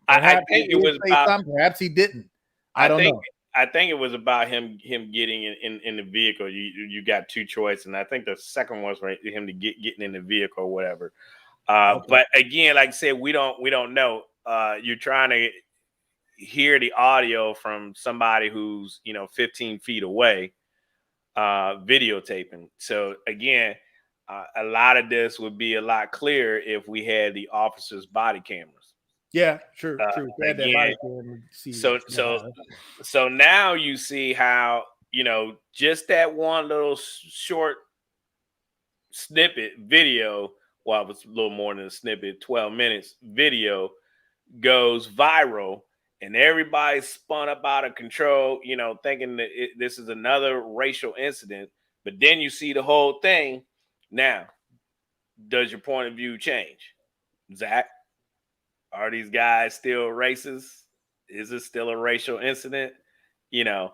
Speaker 1: I think it was about.
Speaker 2: Perhaps he didn't. I don't know.
Speaker 1: I think it was about him getting in the vehicle. You got 2 choices, and I think the second one was for him to getting in the vehicle or whatever. Okay. But again, like I said, we don't know. You're trying to hear the audio from somebody who's 15 feet away, videotaping. So again, a lot of this would be a lot clearer if we had the officers' body cameras.
Speaker 2: Yeah, true.
Speaker 1: Again, so now you see how just that one little short snippet video. Well, it was a little more than a snippet, 12 minutes video goes viral, and everybody's spun up out of control, thinking that this is another racial incident. But then you see the whole thing. Now, does your point of view change, Zach? Are these guys still racist? Is it still a racial incident? No,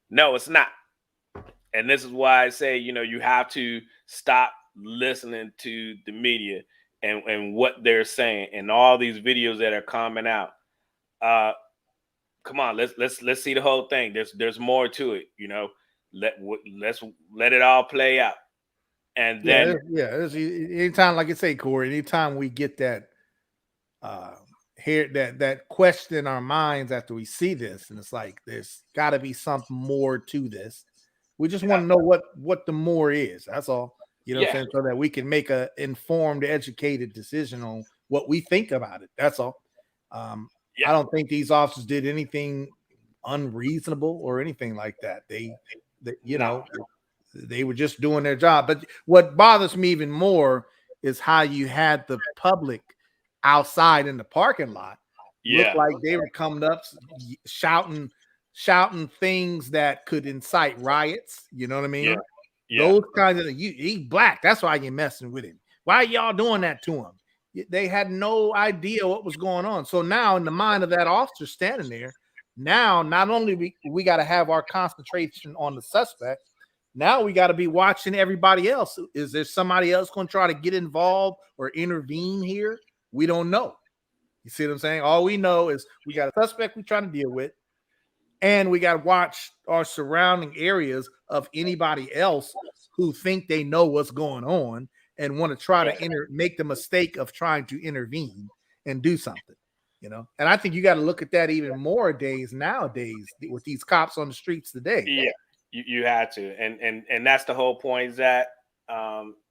Speaker 1: it's not. And this is why I say, you have to stop listening to the media and what they're saying and all these videos that are coming out. Come on, let's see the whole thing. There's more to it, Let's let it all play out. And then
Speaker 2: anytime, like I say, Corey, anytime we get that that question in our minds after we see this, and it's like there's got to be something more to this. We just want to know what the more is. That's all. What I'm saying, so that we can make a informed, educated decision on what we think about it. That's all. I don't think these officers did anything unreasonable or anything like that. They they were just doing their job. But what bothers me even more is how you had the public outside in the parking lot look like they were coming up shouting things that could incite riots. You know what I mean? Those kinds of he black. That's why you're messing with him. Why are y'all doing that to him? They had no idea what was going on. So now in the mind of that officer standing there, now not only we got to have our concentration on the suspect, now we got to be watching everybody else. Is there somebody else going to try to get involved or intervene here? We don't know. You see what I'm saying? All we know is we got a suspect we're trying to deal with, and we got to watch our surrounding areas of anybody else who think they know what's going on and want to try to make the mistake of trying to intervene and do something, And I think you got to look at that even more nowadays with these cops on the streets today.
Speaker 1: Yeah. You had to, and that's the whole point. Is that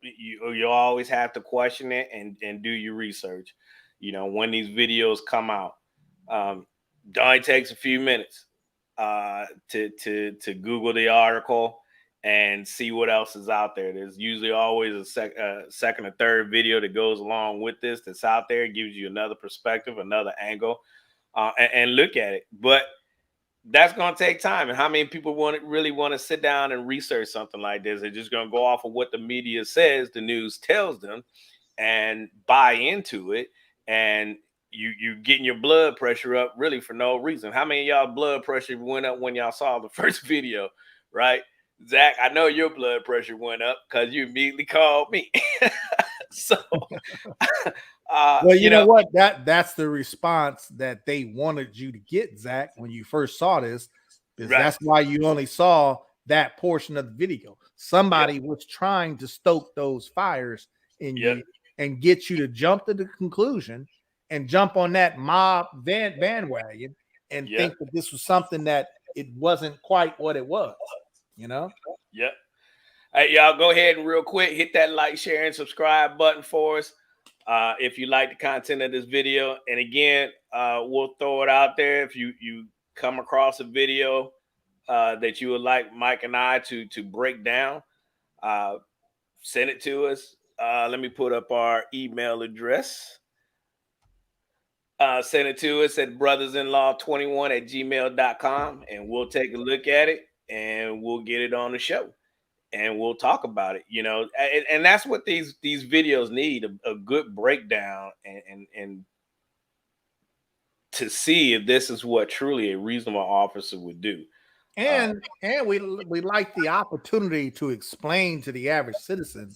Speaker 1: you always have to question it and do your research. When these videos come out, it only takes a few minutes to Google the article and see what else is out there. There's usually always a second or third video that goes along with this that's out there. It gives you another perspective, another angle, and look at it. But that's going to take time. And how many people really want to sit down and research something like this? They're just going to go off of what the media says, the news tells them, and buy into it. And you getting your blood pressure up really for no reason. How many of y'all blood pressure went up when y'all saw the first video, right? Zach, I know your blood pressure went up because you immediately called me. So,
Speaker 2: well, you know what? That's the response that they wanted you to get, Zach, when you first saw this. That's why you only saw that portion of the video. Somebody was trying to stoke those fires in you and get you to jump to the conclusion and jump on that mob bandwagon and think that this was something that it wasn't quite what it was.
Speaker 1: Yep. Hey, y'all, go ahead and real quick hit that like, share, and subscribe button for us. If you like the content of this video, and again, we'll throw it out there. If you come across a video that you would like Mike and I to break down, send it to us. Let me put up our email address. Send it to us at brothersinlaw21@gmail.com, and we'll take a look at it and we'll get it on the show and we'll talk about it. And that's what these videos need, a good breakdown and to see if this is what truly a reasonable officer would do.
Speaker 2: And we like the opportunity to explain to the average citizen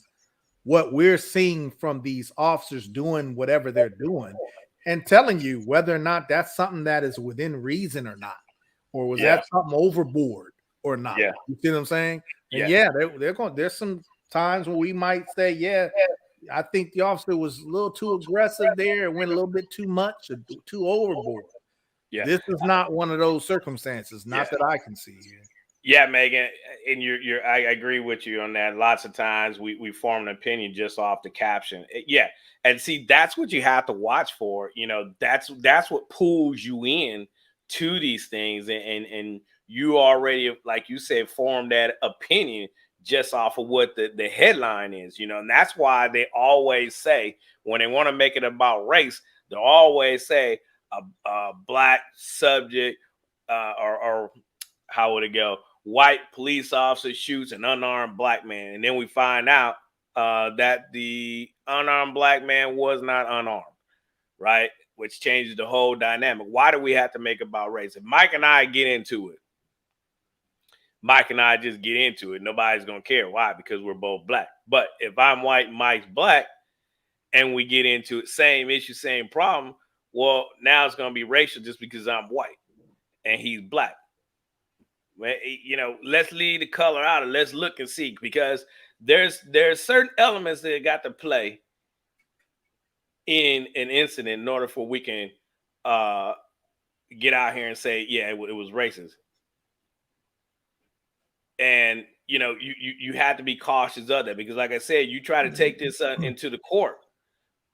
Speaker 2: what we're seeing from these officers doing whatever they're doing, and telling you whether or not that's something that is within reason or not, or was that something overboard or not.
Speaker 1: Yeah.
Speaker 2: You see what I'm saying? And there's some times where we might say, yeah, I think the officer was a little too aggressive there, and went a little bit too much or too overboard.
Speaker 1: Yeah.
Speaker 2: This is not one of those circumstances, not that I can see here.
Speaker 1: Yeah, Megan, and I agree with you on that. Lots of times we form an opinion just off the caption. Yeah. And see, that's what you have to watch for. That's what pulls you in to these things. And you already, like you said, formed that opinion just off of what the headline is, and that's why they always say, when they want to make it about race, they'll always say a black subject, or how would it go? White police officer shoots an unarmed black man. And then we find out that the unarmed black man was not unarmed, right? Which changes the whole dynamic. Why do we have to make about race? If Mike and I get into it, Mike and I just get into it, nobody's going to care. Why? Because we're both black. But if I'm white, Mike's black, and we get into it, same issue, same problem, well, now it's going to be racial just because I'm white and he's black. Let's leave the color out and let's look and see, because there's certain elements that got to play in an incident in order for we can get out here and say, yeah, it was racist. And you have to be cautious of that, because like I said, you try to take this into the court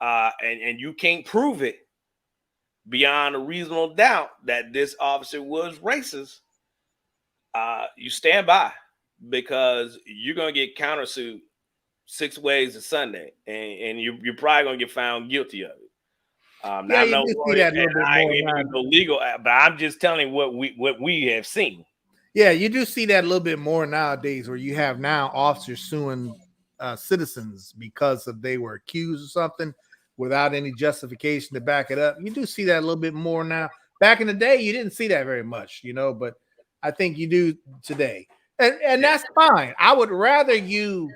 Speaker 1: and you can't prove it beyond a reasonable doubt that this officer was racist. You stand by, because you're going to get countersued 6 ways to Sunday, and you're probably going to get found guilty of it.
Speaker 2: Yeah, you do see that a little bit
Speaker 1: I
Speaker 2: more
Speaker 1: ain't
Speaker 2: now.
Speaker 1: even go legal, but I'm just telling you what we have seen.
Speaker 2: Yeah, you do see that a little bit more nowadays, where you have now officers suing citizens because they were accused of something without any justification to back it up. You do see that a little bit more now. Back in the day, you didn't see that very much, but I think you do today. And that's fine. I would rather you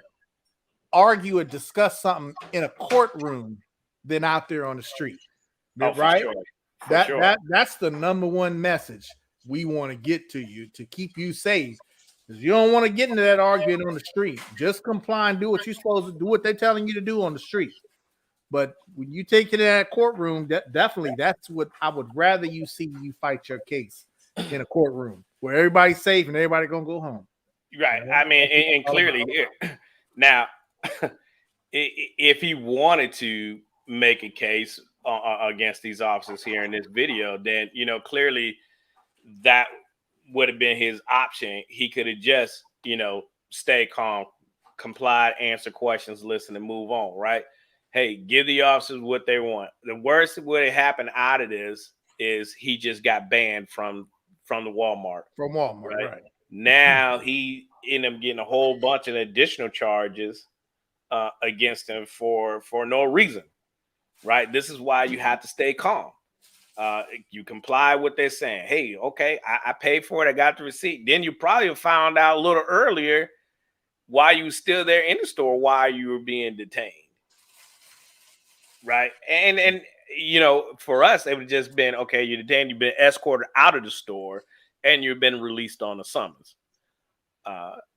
Speaker 2: argue or discuss something in a courtroom than out there on the street. Right? Sure. That's the number one message we want to get to you, to keep you safe. Because you don't want to get into that argument on the street. Just comply and do what you're supposed to do, what they're telling you to do on the street. But when you take it to that courtroom, definitely that's what I would rather you see you fight your case in a courtroom where everybody's safe and everybody gonna go home.
Speaker 1: Right. I mean, and clearly here now, if he wanted to make a case against these officers here in this video, then clearly that would have been his option. He could have just stay calm, complied, answer questions, listen, and move on. Right. Hey, give the officers what they want. The worst that would have happened out of this is he just got banned from the Walmart.
Speaker 2: From Walmart, right?
Speaker 1: Now he ended up getting a whole bunch of additional charges against him for no reason. Right? This is why you have to stay calm. You comply with what they're saying. Hey, okay, I paid for it. I got the receipt. Then you probably found out a little earlier why you were still there in the store, why you were being detained. Right. And for us, it would have just been, okay, you're detained, you've been escorted out of the store, and you've been released on a summons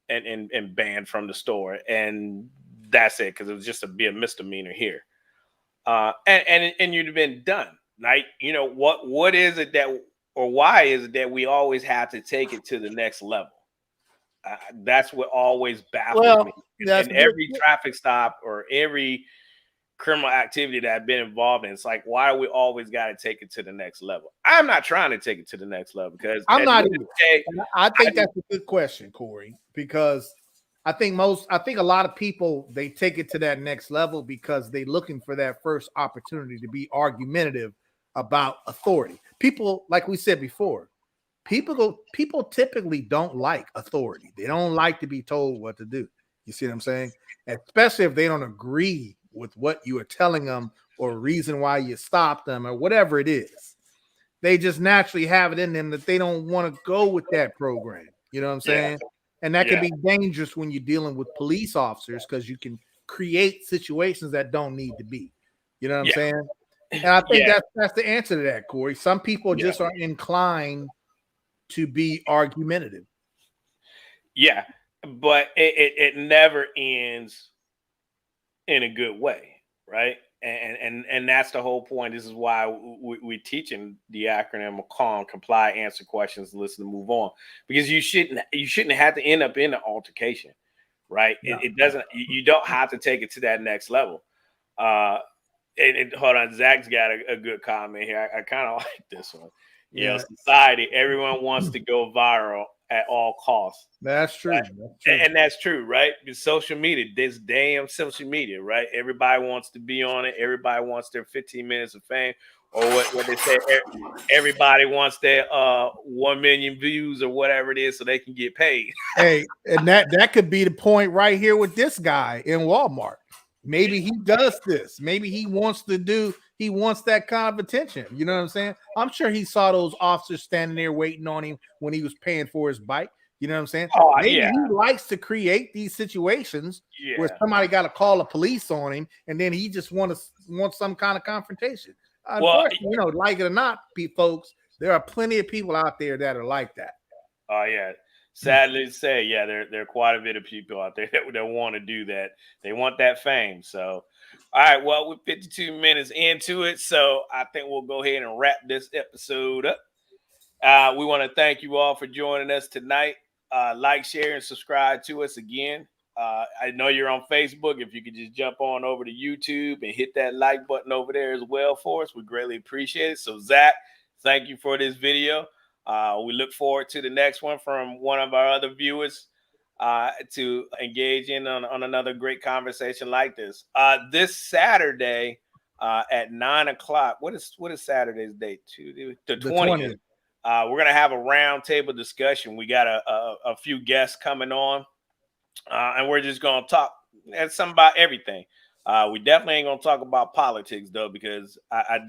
Speaker 1: and banned from the store. And that's it, because it was just be a misdemeanor here. And you'd have been done. Like, what is it that, or why is it that we always have to take it to the next level? That's what always baffles
Speaker 2: Well,
Speaker 1: me.
Speaker 2: that's
Speaker 1: In every traffic stop or every criminal activity that I've been involved in, it's like, why do we always got to take it to the next level? I'm not trying to take it to the next level because
Speaker 2: I'm
Speaker 1: at the
Speaker 2: not
Speaker 1: end of
Speaker 2: either.
Speaker 1: the day,
Speaker 2: I think that's a good question, Corey, because I think a lot of people, they take it to that next level because they're looking for that first opportunity to be argumentative about authority. People, like we said before, people typically don't like authority. They don't like to be told what to do. You see what I'm saying? Especially if they don't agree with what you are telling them or reason why you stopped them or whatever it is. They just naturally have it in them that they don't want to go with that program. You know what I'm saying? And that can be dangerous when you're dealing with police officers because you can create situations that don't need to be. You know what I'm saying? And I think that's the answer to that, Corey. Some people just are inclined to be argumentative.
Speaker 1: Yeah, but it never ends in a good way, right? And that's the whole point. This is why we're teaching the acronym CALM: comply, answer questions, listen, to move on. Because you shouldn't have to end up in an altercation, right? It doesn't. You don't have to take it to that next level. Hold on, Zach's got a good comment here. I kind of like this one. You know, society, everyone wants to go viral at all costs.
Speaker 2: That's true.
Speaker 1: Right?
Speaker 2: That's true.
Speaker 1: And that's true, right? Because social media, this damn social media, right? Everybody wants to be on it. Everybody wants their 15 minutes of fame, or what they say. Everybody wants their 1 million views or whatever it is, so they can get paid.
Speaker 2: Hey, and that could be the point right here with this guy in Walmart. Maybe he does this. Maybe he wants that kind of attention. You know what I'm saying? I'm sure he saw those officers standing there waiting on him when he was paying for his bike. You know what I'm saying? Maybe he likes to create these situations where somebody got to call the police on him, and then he just wants some kind of confrontation. Unfortunately, like it or not, folks, there are plenty of people out there that are like that.
Speaker 1: Oh yeah. Sadly to say, there are quite a bit of people out there that want to do that. They want that fame. So, all right, well, we're 52 minutes into it, so I think we'll go ahead and wrap this episode up. We want to thank you all for joining us tonight. Like, share, and subscribe to us again. I know you're on Facebook. If you could just jump on over to YouTube and hit that like button over there as well for us, we greatly appreciate it. So, Zach, thank you for this video. We look forward to the next one from one of our other viewers to engage in on another great conversation like this. This Saturday at 9 o'clock. What is Saturday's date? The 20th. We're gonna have a roundtable discussion. We got a few guests coming on, and we're just gonna talk something about everything. We definitely ain't gonna talk about politics though, because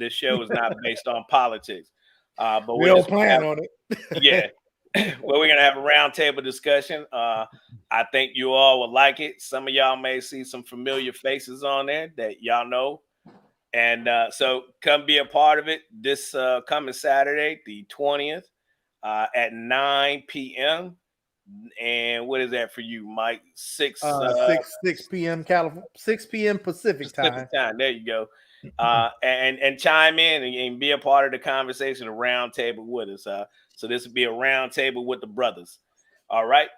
Speaker 1: this show is not based on politics. But
Speaker 2: we don't plan on it.
Speaker 1: Well, we're gonna have a roundtable discussion. I think you all would like it. Some of y'all may see some familiar faces on there that y'all know, and so come be a part of it this coming Saturday, the 20th, at 9 p.m. And what is that for you, Mike? 6
Speaker 2: p.m. California, 6 p.m. Pacific time.
Speaker 1: There you go. And chime in and be a part of the conversation, a round table with us. So this will be a round table with the brothers. All right.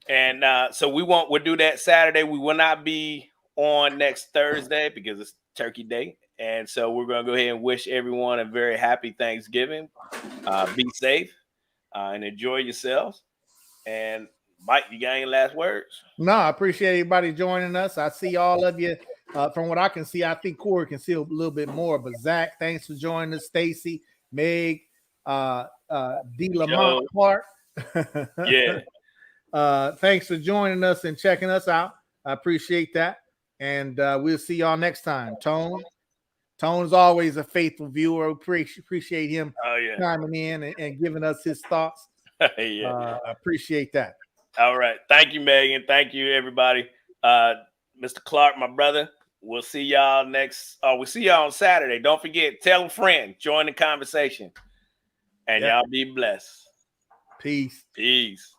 Speaker 1: And so we'll do that Saturday. We will not be on next Thursday because it's Turkey Day. And so we're going to go ahead and wish everyone a very happy Thanksgiving. Be safe and enjoy yourselves. And Mike, you got any last words?
Speaker 2: No, I appreciate everybody joining us. I see all of you. From what I can see, I think Corey can see a little bit more. But Zach, thanks for joining us. Stacy, Meg, D. Lamont Clark. Thanks for joining us and checking us out. I appreciate that. And we'll see y'all next time. Tone's always a faithful viewer. Appreciate him chiming in and giving us his thoughts. I appreciate that.
Speaker 1: All right. Thank you, Megan. Thank you, everybody. Mr. Clark, my brother. We'll see y'all we'll see y'all on Saturday. Don't forget, tell a friend, join the conversation. And y'all be blessed.
Speaker 2: Peace.
Speaker 1: Peace.